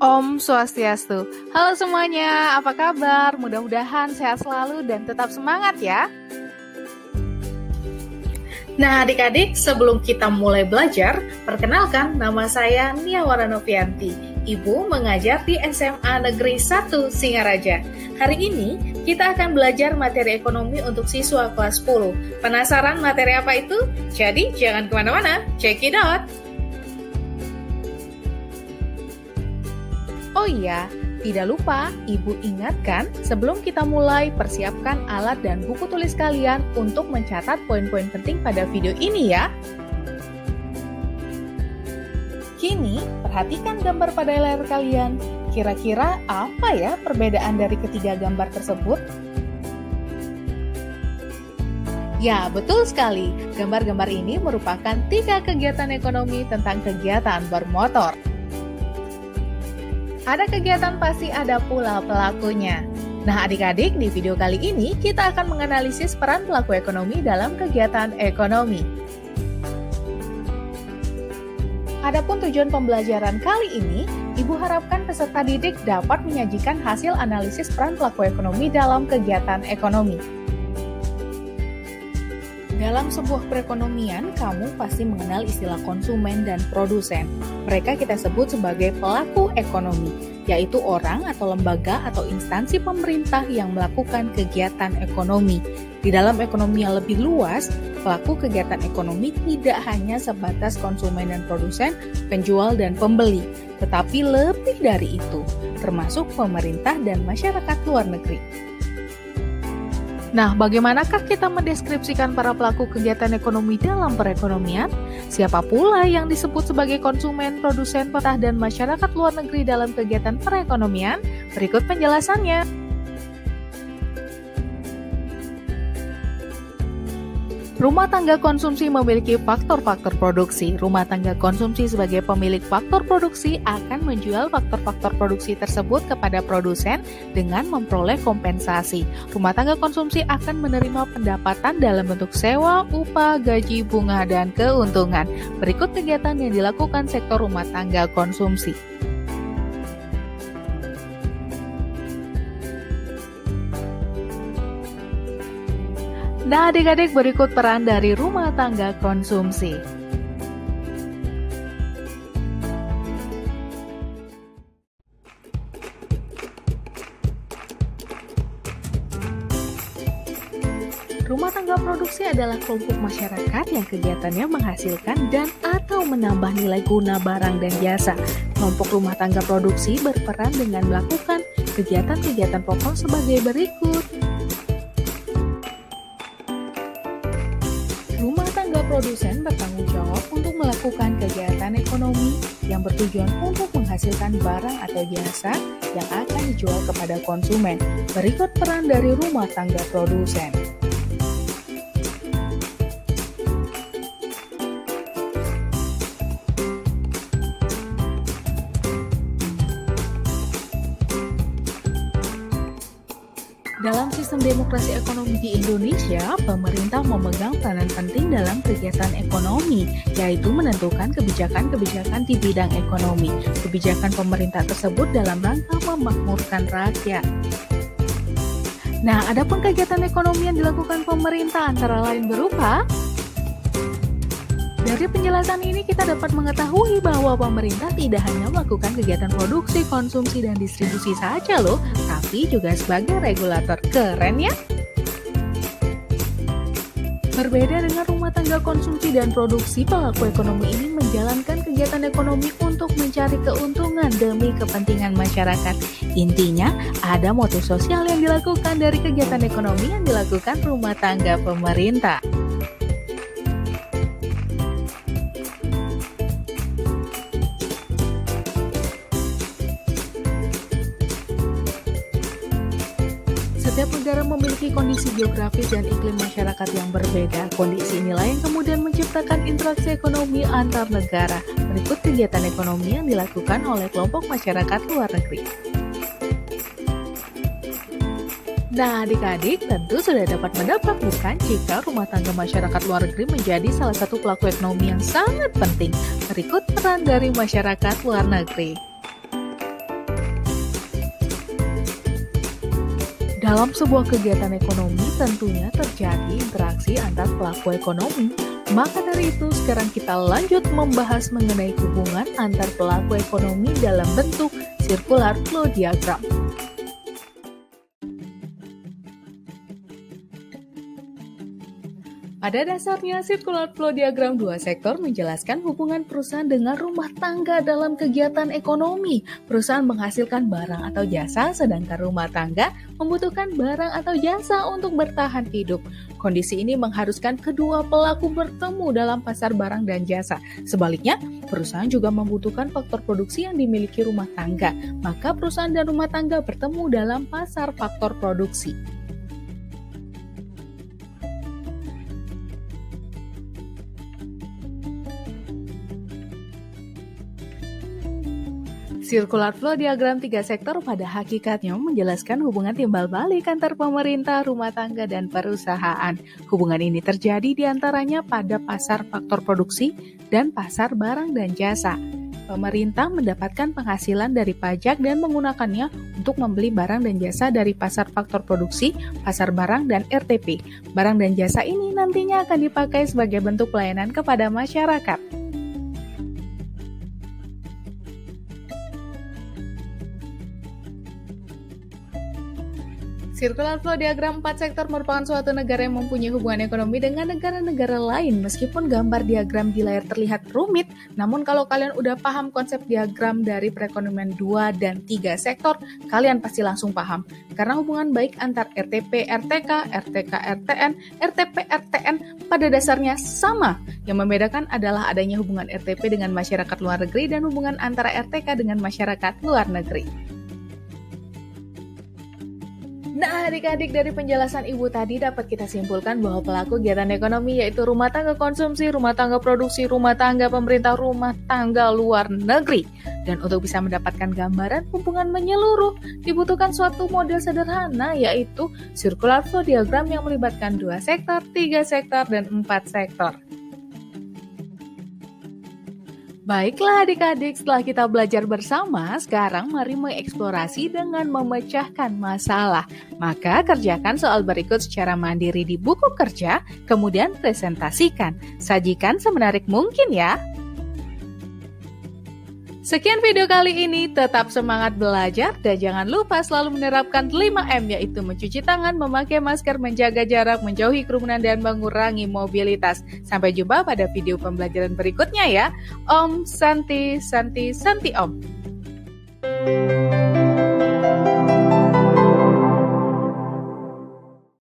Om Swastiastu. Halo semuanya, apa kabar? Mudah-mudahan sehat selalu dan tetap semangat ya. Nah adik-adik, sebelum kita mulai belajar, perkenalkan nama saya Nia Waranovianti. Ibu mengajar di SMA Negeri 1 Singaraja. Hari ini kita akan belajar materi ekonomi untuk siswa kelas 10. Penasaran materi apa itu? Jadi jangan kemana-mana, check it out! Oh iya, tidak lupa Ibu ingatkan sebelum kita mulai persiapkan alat dan buku tulis kalian untuk mencatat poin-poin penting pada video ini ya. Kini, perhatikan gambar pada layar kalian. Kira-kira apa ya perbedaan dari ketiga gambar tersebut? Ya, betul sekali. Gambar-gambar ini merupakan 3 kegiatan ekonomi tentang kegiatan bermotor. Ada kegiatan pasti ada pula pelakunya. Nah adik-adik, di video kali ini kita akan menganalisis peran pelaku ekonomi dalam kegiatan ekonomi. Adapun tujuan pembelajaran kali ini, Ibu harapkan peserta didik dapat menyajikan hasil analisis peran pelaku ekonomi dalam kegiatan ekonomi. Dalam sebuah perekonomian, kamu pasti mengenal istilah konsumen dan produsen. Mereka kita sebut sebagai pelaku ekonomi, yaitu orang atau lembaga atau instansi pemerintah yang melakukan kegiatan ekonomi. Di dalam ekonomi yang lebih luas, pelaku kegiatan ekonomi tidak hanya sebatas konsumen dan produsen, penjual dan pembeli, tetapi lebih dari itu, termasuk pemerintah dan masyarakat luar negeri. Nah, bagaimanakah kita mendeskripsikan para pelaku kegiatan ekonomi dalam perekonomian? Siapa pula yang disebut sebagai konsumen, produsen, pemerintah, dan masyarakat luar negeri dalam kegiatan perekonomian? Berikut penjelasannya. Rumah tangga konsumsi memiliki faktor-faktor produksi. Rumah tangga konsumsi sebagai pemilik faktor produksi akan menjual faktor-faktor produksi tersebut kepada produsen dengan memperoleh kompensasi. Rumah tangga konsumsi akan menerima pendapatan dalam bentuk sewa, upah, gaji, bunga, dan keuntungan. Berikut kegiatan yang dilakukan sektor rumah tangga konsumsi. Nah adik-adik, berikut peran dari rumah tangga konsumsi. Rumah tangga produksi adalah kelompok masyarakat yang kegiatannya menghasilkan dan atau menambah nilai guna barang dan jasa. Kelompok rumah tangga produksi berperan dengan melakukan kegiatan-kegiatan pokok sebagai berikut. Rumah tangga produsen bertanggung jawab untuk melakukan kegiatan ekonomi yang bertujuan untuk menghasilkan barang atau jasa yang akan dijual kepada konsumen. Berikut peran dari rumah tangga produsen. Dalam sistem demokrasi ekonomi di Indonesia, pemerintah memegang peranan penting dalam kegiatan ekonomi, yaitu menentukan kebijakan-kebijakan di bidang ekonomi. Kebijakan pemerintah tersebut dalam rangka memakmurkan rakyat. Nah, adapun kegiatan ekonomi yang dilakukan pemerintah antara lain berupa. Dari penjelasan ini kita dapat mengetahui bahwa pemerintah tidak hanya melakukan kegiatan produksi, konsumsi, dan distribusi saja loh, tapi juga sebagai regulator. Keren ya? Berbeda dengan rumah tangga konsumsi dan produksi, pelaku ekonomi ini menjalankan kegiatan ekonomi untuk mencari keuntungan demi kepentingan masyarakat. Intinya, ada motif sosial yang dilakukan dari kegiatan ekonomi yang dilakukan rumah tangga pemerintah. Setiap negara memiliki kondisi geografis dan iklim masyarakat yang berbeda. Kondisi inilah yang kemudian menciptakan interaksi ekonomi antar negara. Berikut kegiatan ekonomi yang dilakukan oleh kelompok masyarakat luar negeri. Nah, adik-adik tentu sudah dapat menebak bukan jika rumah tangga masyarakat luar negeri menjadi salah satu pelaku ekonomi yang sangat penting. Berikut peran dari masyarakat luar negeri. Dalam sebuah kegiatan ekonomi tentunya terjadi interaksi antar pelaku ekonomi. Maka dari itu sekarang kita lanjut membahas mengenai hubungan antar pelaku ekonomi dalam bentuk circular flow diagram. Pada dasarnya, circular flow diagram dua sektor menjelaskan hubungan perusahaan dengan rumah tangga dalam kegiatan ekonomi. Perusahaan menghasilkan barang atau jasa, sedangkan rumah tangga membutuhkan barang atau jasa untuk bertahan hidup. Kondisi ini mengharuskan kedua pelaku bertemu dalam pasar barang dan jasa. Sebaliknya, perusahaan juga membutuhkan faktor produksi yang dimiliki rumah tangga. Maka perusahaan dan rumah tangga bertemu dalam pasar faktor produksi. Circular flow diagram tiga sektor pada hakikatnya menjelaskan hubungan timbal balik antar pemerintah, rumah tangga, dan perusahaan. Hubungan ini terjadi diantaranya pada pasar faktor produksi dan pasar barang dan jasa. Pemerintah mendapatkan penghasilan dari pajak dan menggunakannya untuk membeli barang dan jasa dari pasar faktor produksi, pasar barang, dan RTP. Barang dan jasa ini nantinya akan dipakai sebagai bentuk pelayanan kepada masyarakat. Circular flow diagram 4 sektor merupakan suatu negara yang mempunyai hubungan ekonomi dengan negara-negara lain. Meskipun gambar diagram di layar terlihat rumit, namun kalau kalian udah paham konsep diagram dari perekonomian 2 dan 3 sektor, kalian pasti langsung paham. Karena hubungan baik antar RTP, RTK, RTK, RTN, RTP, RTN pada dasarnya sama. Yang membedakan adalah adanya hubungan RTP dengan masyarakat luar negeri dan hubungan antara RTK dengan masyarakat luar negeri. Nah, adik-adik, dari penjelasan Ibu tadi dapat kita simpulkan bahwa pelaku kegiatan ekonomi yaitu rumah tangga konsumsi, rumah tangga produksi, rumah tangga pemerintah, rumah tangga luar negeri. Dan untuk bisa mendapatkan gambaran hubungan menyeluruh, dibutuhkan suatu model sederhana yaitu circular flow diagram yang melibatkan 2 sektor, 3 sektor, dan 4 sektor. Baiklah adik-adik, setelah kita belajar bersama, sekarang mari mengeksplorasi dengan memecahkan masalah. Maka kerjakan soal berikut secara mandiri di buku kerja, kemudian presentasikan. Sajikan semenarik mungkin ya. Sekian video kali ini, tetap semangat belajar dan jangan lupa selalu menerapkan 5M yaitu mencuci tangan, memakai masker, menjaga jarak, menjauhi kerumunan, dan mengurangi mobilitas. Sampai jumpa pada video pembelajaran berikutnya ya. Om Santi Santi Santi Om.